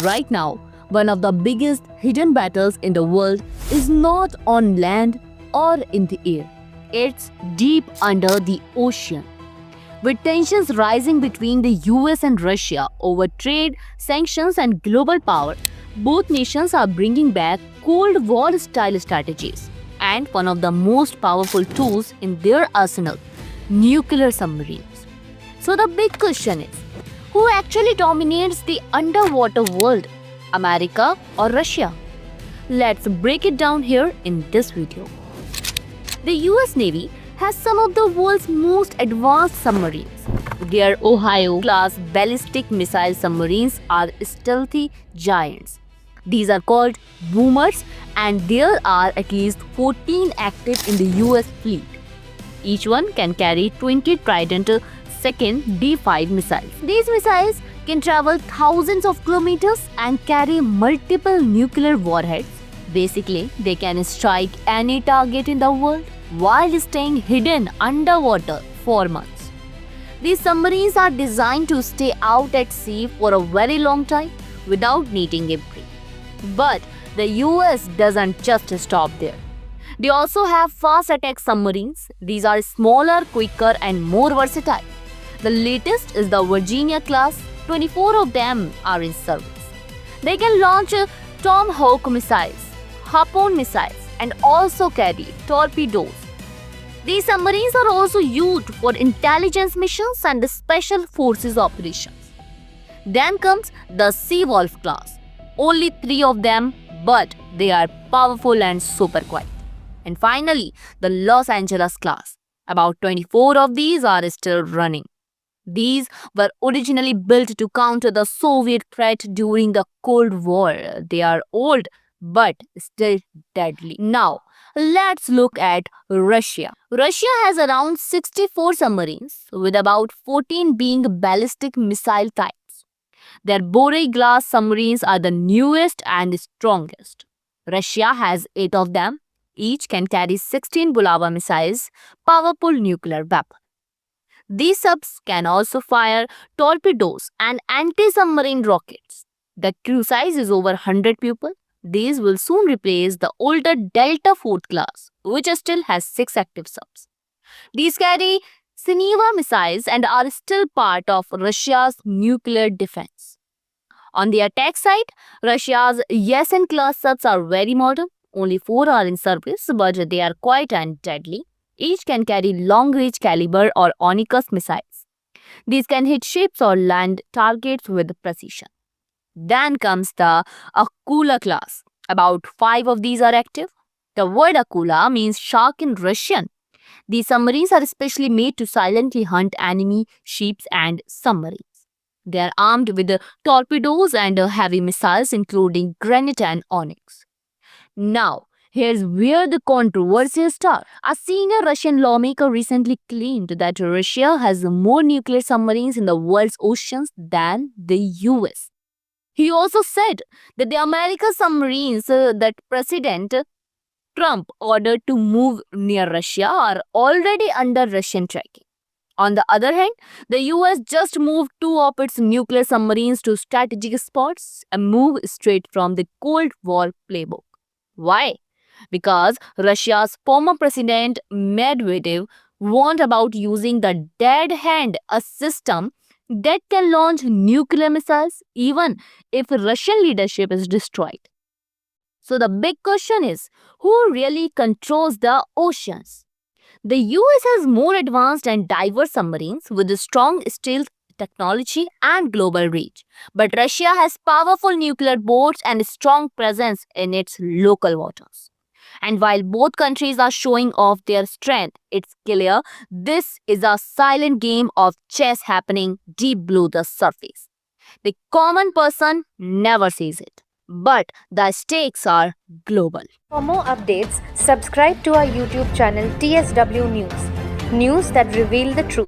Right now, one of the biggest hidden battles in the world is not on land or in the air. It's deep under the ocean. With tensions rising between the US and Russia over trade, sanctions, and global power, both nations are bringing back Cold War style strategies. And one of the most powerful tools in their arsenal, nuclear submarines. So, the big question is, who actually dominates the underwater world, America or Russia? Let's break it down here in this video. The US Navy has some of the world's most advanced submarines. Their Ohio-class ballistic missile submarines are stealthy giants. These are called boomers, and there are at least 14 active in the US fleet. Each one can carry 20 Trident second D5 missiles. These missiles can travel thousands of kilometers and carry multiple nuclear warheads. Basically, they can strike any target in the world while staying hidden underwater for months. These submarines are designed to stay out at sea for a very long time without needing a break. But the US doesn't just stop there. They also have fast attack submarines. These are smaller, quicker, and more versatile. The latest is the Virginia class. 24 of them are in service. They can launch Tomahawk missiles, Harpoon missiles, and also carry torpedoes. These submarines are also used for intelligence missions and special forces operations. Then comes the Seawolf class. Only 3 of them, but they are powerful and super quiet. And finally, the Los Angeles class. About 24 of these are still running. These were originally built to counter the Soviet threat during the Cold War. They are old but still deadly. Now, let's look at Russia. Russia has around 64 submarines, with about 14 being ballistic missile types. Their Borei class submarines are the newest and strongest. Russia has 8 of them. Each can carry 16 Bulava missiles, powerful nuclear weapons. These subs can also fire torpedoes and anti-submarine rockets. The crew size is over 100 people. These will soon replace the older Delta IV class, which still has 6 active subs. These carry Sineva missiles and are still part of Russia's nuclear defense. On the attack side, Russia's Yeltsin class subs are very modern. Only 4 are in service, but they are quiet and deadly. Each can carry long-range caliber or Onyx missiles. These can hit ships or land targets with precision. Then comes the Akula class. About 5 of these are active. The word Akula means shark in Russian. These submarines are specially made to silently hunt enemy ships and submarines. They are armed with torpedoes and heavy missiles, including Granite and Onyx. Now, here's where the controversy starts. A senior Russian lawmaker recently claimed that Russia has more nuclear submarines in the world's oceans than the US. He also said that the American submarines that President Trump ordered to move near Russia are already under Russian tracking. On the other hand, the US just moved 2 of its nuclear submarines to strategic spots, a move straight from the Cold War playbook. Why? Because Russia's former president Medvedev warned about using the dead hand, a system that can launch nuclear missiles even if Russian leadership is destroyed. So the big question is, who really controls the oceans? The US has more advanced and diverse submarines with strong stealth technology and global reach. But Russia has powerful nuclear boats and a strong presence in its local waters. And while both countries are showing off their strength, it's clear this is a silent game of chess happening deep below the surface. The common person never sees it, but the stakes are global. For more updates, subscribe to our YouTube channel TSW News. News that reveal the truth.